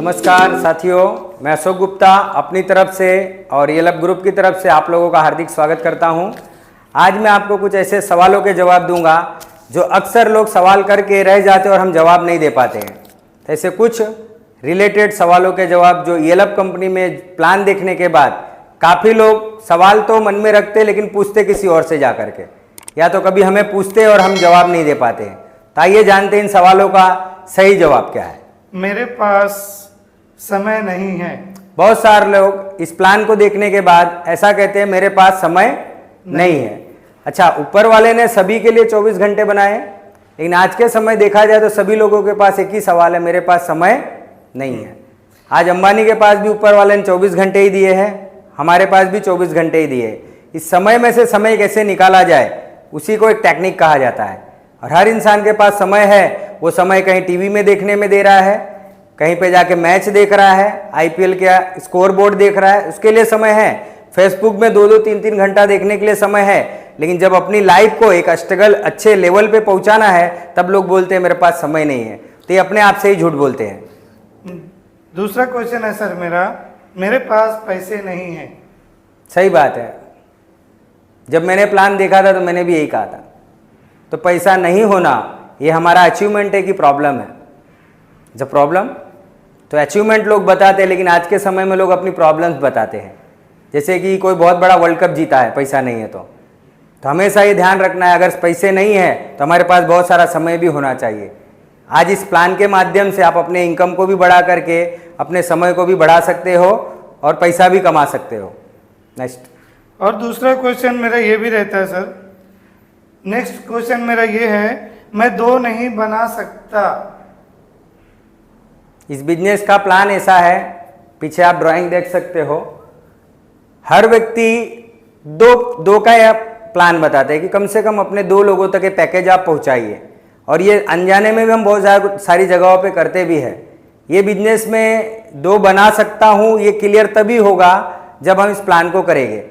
नमस्कार साथियों, मैं अशोक गुप्ता अपनी तरफ से और येलअप ग्रुप की तरफ से आप लोगों का हार्दिक स्वागत करता हूं। आज मैं आपको कुछ ऐसे सवालों के जवाब दूंगा जो अक्सर लोग सवाल करके रह जाते हैं और हम जवाब नहीं दे पाते हैं। तो ऐसे कुछ रिलेटेड सवालों के जवाब जो येलअप कंपनी में प्लान देखने के बाद काफ़ी लोग सवाल तो मन में रखते लेकिन पूछते किसी और से जा करके, या तो कभी हमें पूछते और हम जवाब नहीं दे पाते हैं। तो आइए जानते हैं इन सवालों का सही जवाब क्या है। मेरे पास समय नहीं है। बहुत सारे लोग इस प्लान को देखने के बाद ऐसा कहते हैं मेरे पास समय नहीं है। अच्छा, ऊपर वाले ने सभी के लिए 24 घंटे बनाए, लेकिन आज के समय देखा जाए तो सभी लोगों के पास एक ही सवाल है, मेरे पास समय नहीं है। आज अंबानी के पास भी ऊपर वाले ने 24 घंटे ही दिए हैं, हमारे पास भी 24 घंटे ही दिए। इस समय में से समय कैसे निकाला जाए उसी को एक टेक्निक कहा जाता है। और हर इंसान के पास समय है, वो समय कहीं टीवी में देखने में दे रहा है, कहीं पे जाके मैच देख रहा है, आईपीएल का स्कोर बोर्ड देख रहा है, उसके लिए समय है। फेसबुक में 2-2, 3-3 घंटा देखने के लिए समय है। लेकिन जब अपनी लाइफ को एक स्ट्रगल अच्छे लेवल पे पहुंचाना है तब लोग बोलते हैं मेरे पास समय नहीं है। तो ये अपने आप से ही झूठ बोलते हैं। दूसरा क्वेश्चन है सर मेरे पास पैसे नहीं है। सही बात है। जब मैंने प्लान देखा था तो मैंने भी यही कहा था। तो पैसा नहीं होना ये हमारा अचीवमेंट है कि प्रॉब्लम है? जब प्रॉब्लम तो अचीवमेंट लोग बताते हैं, लेकिन आज के समय में लोग अपनी प्रॉब्लम्स बताते हैं। जैसे कि कोई बहुत बड़ा वर्ल्ड कप जीता है, पैसा नहीं है तो हमेशा ये ध्यान रखना है, अगर पैसे नहीं है तो हमारे पास बहुत सारा समय भी होना चाहिए। आज इस प्लान के माध्यम से आप अपने इनकम को भी बढ़ा करके अपने समय को भी बढ़ा सकते हो और पैसा भी कमा सकते हो। नेक्स्ट। और दूसरा क्वेश्चन मेरा ये भी रहता है सर, नेक्स्ट क्वेश्चन मेरा ये है, मैं 2 नहीं बना सकता। इस बिजनेस का प्लान ऐसा है, पीछे आप ड्राइंग देख सकते हो। हर व्यक्ति दो का प्लान बताते हैं कि कम से कम अपने 2 लोगों तक ये पैकेज आप पहुंचाइए। और ये अनजाने में भी हम बहुत सारी जगहों पे करते भी है। ये बिजनेस में 2 बना सकता हूँ ये क्लियर तभी होगा जब हम इस प्लान को करेंगे।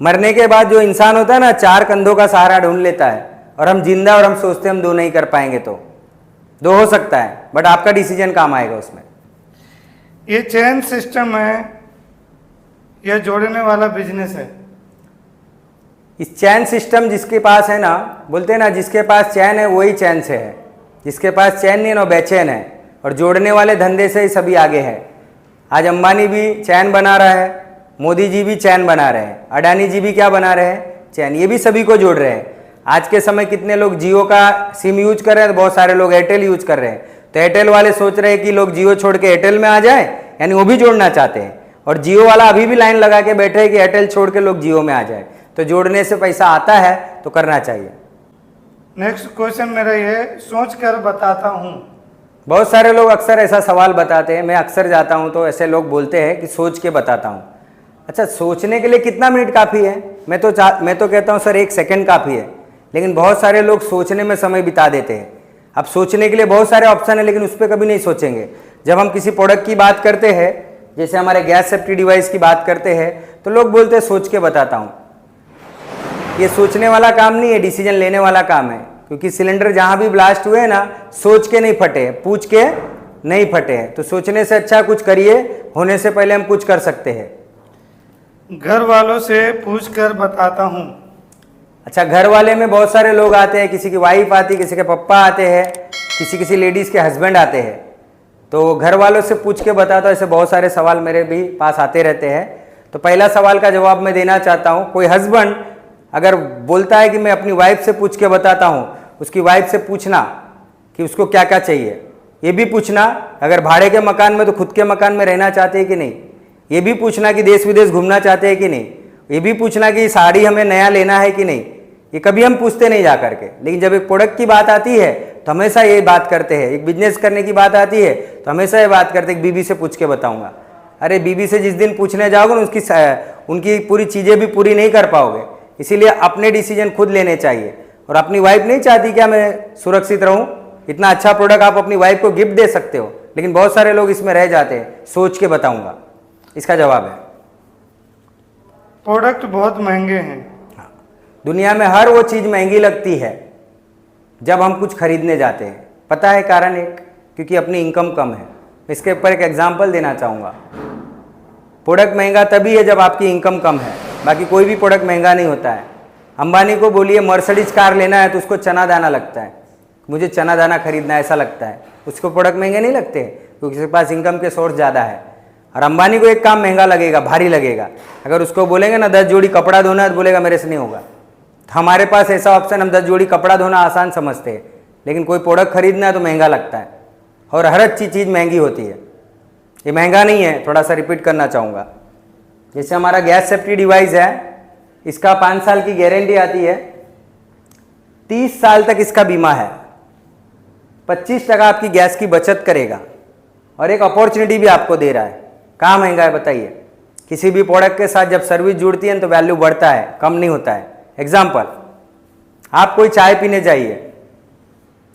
मरने के बाद जो इंसान होता है ना, 4 कंधों का सहारा ढूंढ लेता है, और हम जिंदा और हम सोचते हैं हम 2 नहीं कर पाएंगे। तो 2 हो सकता है, बट आपका डिसीजन काम आएगा उसमें। ये चैन सिस्टम है या जोड़ने वाला बिजनेस है? इस चैन सिस्टम जिसके पास है ना, बोलते हैं ना जिसके पास चैन है वही चैन से है, जिसके पास चैन नहीं है ना बेचैन है। और जोड़ने वाले धंधे से ही सभी आगे है। आज अंबानी भी चैन बना रहा है, मोदी जी भी चैन बना रहे हैं, अडानी जी भी क्या बना रहे हैं? चैन। ये भी सभी को जोड़ रहे हैं। आज के समय कितने लोग जियो का सिम यूज कर रहे हैं, तो बहुत सारे लोग एयरटेल यूज कर रहे हैं। तो एयरटेल वाले सोच रहे हैं कि लोग जियो छोड़ के एयरटेल में आ जाए, यानी वो भी जोड़ना चाहते हैं। और जियो वाला अभी भी लाइन लगा के बैठे हैं कि एयरटेल छोड़ के लोग जियो में आ जाए। तो जोड़ने से पैसा आता है तो करना चाहिए। नेक्स्ट क्वेश्चन मेरा ये, सोच कर बताता हूँ। बहुत सारे लोग अक्सर ऐसा सवाल बताते हैं, मैं अक्सर जाता हूँ तो ऐसे लोग बोलते हैं कि सोच के बताता हूँ। अच्छा, सोचने के लिए कितना मिनट काफ़ी है? मैं तो कहता हूँ सर 1 सेकंड काफ़ी है। लेकिन बहुत सारे लोग सोचने में समय बिता देते हैं। अब सोचने के लिए बहुत सारे ऑप्शन है, लेकिन उस पर कभी नहीं सोचेंगे। जब हम किसी प्रोडक्ट की बात करते हैं, जैसे हमारे गैस सेफ्टी डिवाइस की बात करते हैं, तो लोग बोलते हैं सोच के बताता हूँ। ये सोचने वाला काम नहीं है, डिसीजन लेने वाला काम है। क्योंकि सिलेंडर जहाँ भी ब्लास्ट हुए हैं ना, सोच के नहीं फटे, पूछ के नहीं फटे हैं। तो सोचने से अच्छा कुछ करिए, होने से पहले हम कुछ कर सकते हैं। घर वालों से पूछ कर बताता हूँ। अच्छा, घर वाले में बहुत सारे लोग आते हैं, किसी की वाइफ आती है, किसी के पप्पा आते हैं, किसी लेडीज़ के हस्बैंड आते हैं। तो घर वालों से पूछ के बताता हूँ। ऐसे बहुत सारे सवाल मेरे भी पास आते रहते हैं। तो पहला सवाल का जवाब मैं देना चाहता हूँ। कोई हस्बैंड अगर बोलता है कि मैं अपनी वाइफ से पूछ के बताता हूँ, उसकी वाइफ से पूछना कि उसको क्या क्या चाहिए। ये भी पूछना अगर भाड़े के मकान में तो खुद के मकान में रहना चाहते हैं कि नहीं। ये भी पूछना कि देश विदेश घूमना चाहते हैं कि नहीं। ये भी पूछना कि साड़ी हमें नया लेना है कि नहीं। ये कभी हम पूछते नहीं जा करके। लेकिन जब एक प्रोडक्ट की बात आती है तो हमेशा ये बात करते हैं। एक बिजनेस करने की बात आती है तो हमेशा ये बात करते हैं कि बीबी से पूछ के बताऊंगा। अरे बीबी से जिस दिन पूछने जाओगे ना, उनकी पूरी चीज़ें भी पूरी नहीं कर पाओगे। इसीलिए अपने डिसीजन खुद लेने चाहिए। और अपनी वाइफ नहीं चाहती क्या मैं सुरक्षित रहूं, इतना अच्छा प्रोडक्ट आप अपनी वाइफ को गिफ्ट दे सकते हो। लेकिन बहुत सारे लोग इसमें रह जाते हैं, सोच के बताऊंगा। इसका जवाब है प्रोडक्ट बहुत महंगे हैं। हाँ, दुनिया में हर वो चीज़ महंगी लगती है जब हम कुछ खरीदने जाते हैं। पता है कारण? एक, क्योंकि अपनी इनकम कम है। मैं इसके ऊपर एक एग्जांपल देना चाहूँगा। प्रोडक्ट महंगा तभी है जब आपकी इनकम कम है, बाकी कोई भी प्रोडक्ट महंगा नहीं होता है। अंबानी को बोलिए मर्सिडीज कार लेना है तो उसको चना दाना लगता है, मुझे चना दाना खरीदना है ऐसा लगता है, उसको प्रोडक्ट महंगे नहीं लगते क्योंकि उसके पास इनकम के सोर्स ज़्यादा है। और अंबानी को एक काम महंगा लगेगा, भारी लगेगा, अगर उसको बोलेंगे ना 10 जोड़ी कपड़ा धोना है तो बोलेगा मेरे से नहीं होगा। तो हमारे पास ऐसा ऑप्शन, हम 10 जोड़ी कपड़ा धोना आसान समझते हैं, लेकिन कोई प्रोडक्ट खरीदना है तो महंगा लगता है और हर अच्छी चीज़ महंगी होती है। ये महंगा नहीं है, थोड़ा सा रिपीट करना चाहूँगा। जैसे हमारा गैस सेफ्टी डिवाइस है, इसका 5 साल की गारंटी आती है, 30 साल तक इसका बीमा है, 25% आपकी गैस की बचत करेगा और एक अपॉर्चुनिटी भी आपको दे रहा है। कहाँ महंगा है बताइए? किसी भी प्रोडक्ट के साथ जब सर्विस जुड़ती है तो वैल्यू बढ़ता है, कम नहीं होता है। एग्जाम्पल, आप कोई चाय पीने जाइए,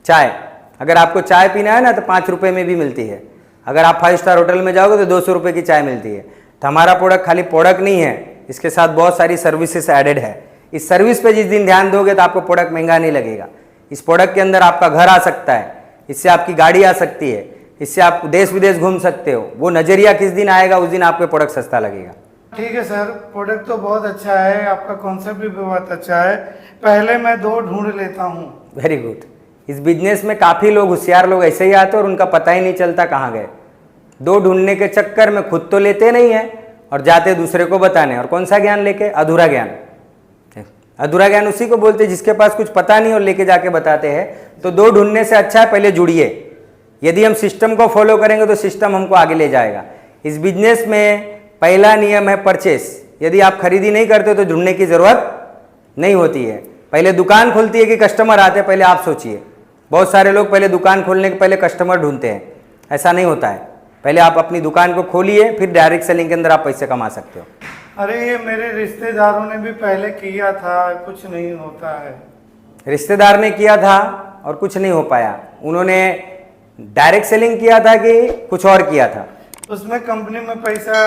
चाय अगर आपको चाय पीना है ना तो 5 रुपये में भी मिलती है। अगर आप 5 स्टार होटल में जाओगे तो 200 रुपये की चाय मिलती है। तो हमारा प्रोडक्ट खाली प्रोडक्ट नहीं है, इसके साथ बहुत सारी सर्विसेज एडेड है। इस सर्विस पे जिस दिन ध्यान दोगे तो आपको प्रोडक्ट महंगा नहीं लगेगा। इस प्रोडक्ट के अंदर आपका घर आ सकता है, इससे आपकी गाड़ी आ सकती है, इससे आप देश विदेश घूम सकते हो। वो नज़रिया किस दिन आएगा उस दिन आपको प्रोडक्ट सस्ता लगेगा। ठीक है सर, प्रोडक्ट तो बहुत अच्छा है, आपका कॉन्सेप्ट भी बहुत अच्छा है। पहले मैं 2 ढूंढ लेता हूँ। Very good. इस बिजनेस में काफ़ी लोग, होशियार लोग ऐसे ही आते हैं और उनका पता ही नहीं चलता कहाँ गए। 2 ढूंढने के चक्कर में खुद तो लेते नहीं है और जाते दूसरे को बताने। और कौन सा ज्ञान लेके? अधूरा ज्ञान। अधूरा ज्ञान उसी को बोलते जिसके पास कुछ पता नहीं और लेके जाके बताते हैं। तो 2 ढूंढने से अच्छा है पहले जुड़िए। यदि हम सिस्टम को फॉलो करेंगे तो सिस्टम हमको आगे ले जाएगा। इस बिजनेस में पहला नियम है परचेस। यदि आप खरीदी नहीं करते तो ढूंढने की ज़रूरत नहीं होती है। पहले दुकान खुलती है कि कस्टमर आते हैं, पहले आप सोचिए। बहुत सारे लोग पहले दुकान खोलने के पहले कस्टमर ढूंढते हैं, ऐसा नहीं होता है। पहले आप अपनी दुकान को खोलिए, फिर डायरेक्ट सेलिंग के अंदर आप पैसे कमा सकते हो। अरे ये मेरे रिश्तेदारों ने भी पहले किया था, कुछ नहीं होता है। रिश्तेदार ने किया था और कुछ नहीं हो पाया, उन्होंने डायरेक्ट सेलिंग किया था कि कुछ और किया था? उसमें कंपनी में पैसा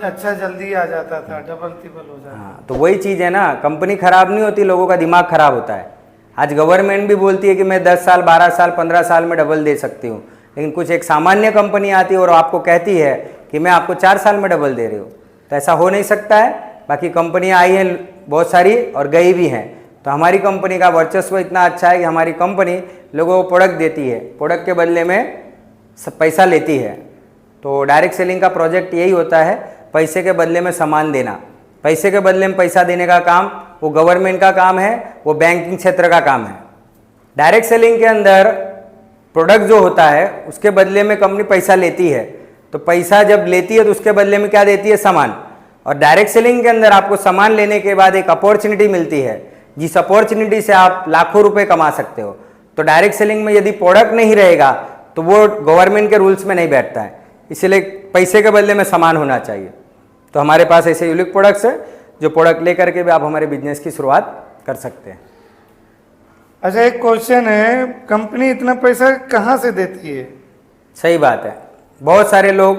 अच्छा जल्दी आ जाता था, डबल ट्रिपल हो जाता। हाँ, तो वही चीज़ है ना, कंपनी खराब नहीं होती, लोगों का दिमाग खराब होता है। आज गवर्नमेंट भी बोलती है कि मैं 10 साल 12 साल 15 साल में डबल दे सकती हूँ, लेकिन कुछ एक सामान्य कंपनी आती है और आपको कहती है कि मैं आपको 4 साल में डबल दे रही हूँ। तो ऐसा हो नहीं सकता है। बाकी कंपनियाँ आई हैं बहुत सारी और गई भी हैं। तो हमारी कंपनी का वर्चस्व इतना अच्छा है कि हमारी कंपनी लोगों को प्रोडक्ट देती है, प्रोडक्ट के बदले में सब पैसा लेती है। तो डायरेक्ट सेलिंग का प्रोजेक्ट यही होता है, पैसे के बदले में सामान देना। पैसे के बदले में पैसा देने का काम वो गवर्नमेंट का काम है, वो बैंकिंग क्षेत्र का काम है। डायरेक्ट सेलिंग के अंदर प्रोडक्ट जो होता है उसके बदले में कंपनी पैसा लेती है। तो पैसा जब लेती है तो उसके बदले में क्या देती है? सामान। और डायरेक्ट सेलिंग के अंदर आपको सामान लेने के बाद एक अपॉर्चुनिटी मिलती है, जिस अपॉर्चुनिटी से आप लाखों रुपए कमा सकते हो। तो डायरेक्ट सेलिंग में यदि प्रोडक्ट नहीं रहेगा तो वो गवर्नमेंट के रूल्स में नहीं बैठता है, इसलिए पैसे के बदले में सामान होना चाहिए। तो हमारे पास ऐसे यूनिक प्रोडक्ट्स है जो प्रोडक्ट लेकर के भी आप हमारे बिजनेस की शुरुआत कर सकते हैं। अच्छा, एक क्वेश्चन है, कंपनी इतना पैसा कहाँ से देती है? सही बात है। बहुत सारे लोग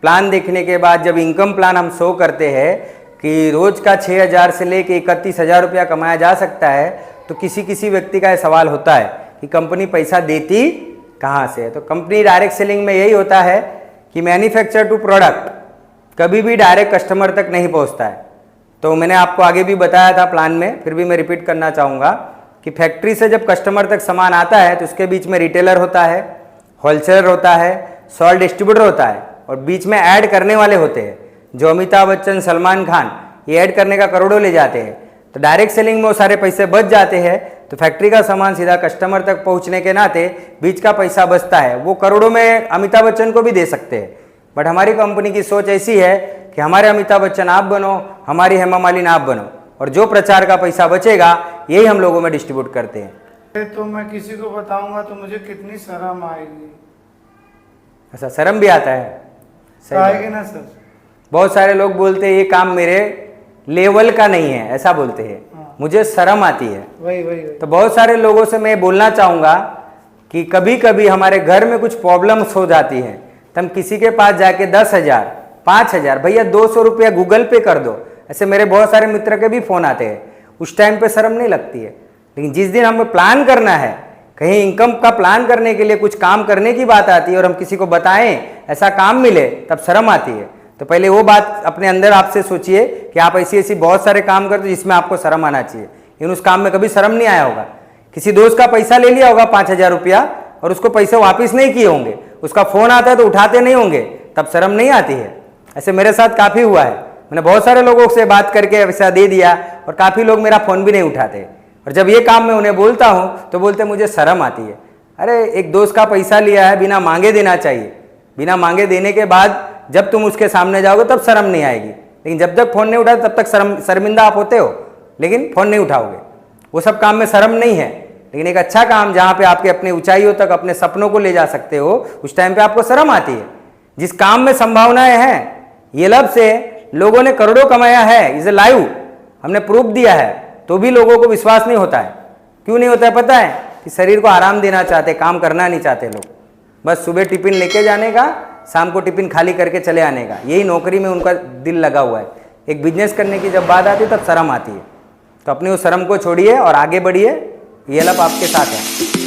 प्लान देखने के बाद जब इनकम प्लान हम शो करते हैं कि रोज़ का 6,000 से लेके 31,000 रुपया कमाया जा सकता है, तो किसी किसी व्यक्ति का यह सवाल होता है कि कंपनी पैसा देती कहाँ से है। तो कंपनी डायरेक्ट सेलिंग में यही होता है कि मैन्युफैक्चर टू प्रोडक्ट कभी भी डायरेक्ट कस्टमर तक नहीं पहुँचता है। तो मैंने आपको आगे भी बताया था प्लान में, फिर भी मैं रिपीट करना चाहूँगा कि फैक्ट्री से जब कस्टमर तक सामान आता है तो उसके बीच में रिटेलर होता है, होलसेलर होता है, सॉल्ट डिस्ट्रीब्यूटर होता है और बीच में ऐड करने वाले होते हैं, जो अमिताभ बच्चन, सलमान खान ये ऐड करने का करोड़ों ले जाते हैं। तो डायरेक्ट सेलिंग में वो सारे पैसे बच जाते हैं, तो फैक्ट्री का सामान सीधा कस्टमर तक पहुंचने के नाते बीच का पैसा बचता है। वो करोड़ों में अमिताभ बच्चन को भी दे सकते हैं, बट हमारी कंपनी की सोच ऐसी है कि हमारे अमिताभ बच्चन आप बनो, हमारी हेमा मालिनी आप बनो, और जो प्रचार का पैसा बचेगा यही हम लोगों में डिस्ट्रीब्यूट करते हैं। तो मैं किसी को बताऊंगा तो मुझे कितनी शर्म आएगी? ऐसा शर्म भी आता है? सही बात। आएगी ना सर? बहुत सारे लोग बोलते हैं ये काम मेरे लेवल का नहीं है, ऐसा बोलते हैं। मुझे शर्म आती है। वही तो बहुत सारे लोगों से मैं बोलना चाहूँगा कि कभी कभी हमारे घर में कुछ प्रॉब्लम्स हो जाती हैं, तो हम किसी के पास जाके 10,000 5,000 भैया 200 रुपया गूगल पे कर दो, ऐसे मेरे बहुत सारे मित्र के भी फ़ोन आते हैं। उस टाइम पे शर्म नहीं लगती है, लेकिन जिस दिन हमें प्लान करना है कहीं इनकम का प्लान करने के लिए कुछ काम करने की बात आती है और हम किसी को बताएं ऐसा काम मिले, तब शर्म आती है। तो पहले वो बात अपने अंदर आपसे सोचिए कि आप ऐसी ऐसी बहुत सारे काम करते हो जिसमें आपको शर्म आना चाहिए, लेकिन उस काम में कभी शर्म नहीं आया होगा। किसी दोस्त का पैसा ले लिया होगा 5,000 रुपया और उसको पैसे वापस नहीं किए होंगे, उसका फ़ोन आता है तो उठाते नहीं होंगे, तब शर्म नहीं आती है। ऐसे मेरे साथ काफ़ी हुआ है, मैंने बहुत सारे लोगों से बात करके पैसा दे दिया और काफ़ी लोग मेरा फ़ोन भी नहीं उठाते, और जब ये काम मैं उन्हें बोलता हूँ तो बोलते मुझे शर्म आती है। अरे एक दोस्त का पैसा लिया है, बिना मांगे देना चाहिए। बिना मांगे देने के बाद जब तुम उसके सामने जाओगे तब शर्म नहीं आएगी, लेकिन जब तक फ़ोन नहीं उठाते तब तक शर्मिंदा आप होते हो, लेकिन फ़ोन नहीं उठाओगे। वो सब काम में शर्म नहीं है, लेकिन एक अच्छा काम जहाँ पे आपके अपने ऊंचाइयों तक अपने सपनों को ले जा सकते हो, उस टाइम पे आपको शर्म आती है। जिस काम में संभावनाएं हैं, ये लब से लोगों ने करोड़ों कमाया है, इसे लाइव हमने प्रूफ दिया है, तो भी लोगों को विश्वास नहीं होता है। क्यों नहीं होता है पता है? कि शरीर को आराम देना चाहते, काम करना नहीं चाहते लोग। बस सुबह टिफिन लेके जाने का, शाम को टिफिन खाली करके चले आने का, यही नौकरी में उनका दिल लगा हुआ है। एक बिजनेस करने की जब बात आती है तब शर्म आती है। तो अपनी उस शर्म को छोड़िए और आगे बढ़िए, ये लब आपके साथ है।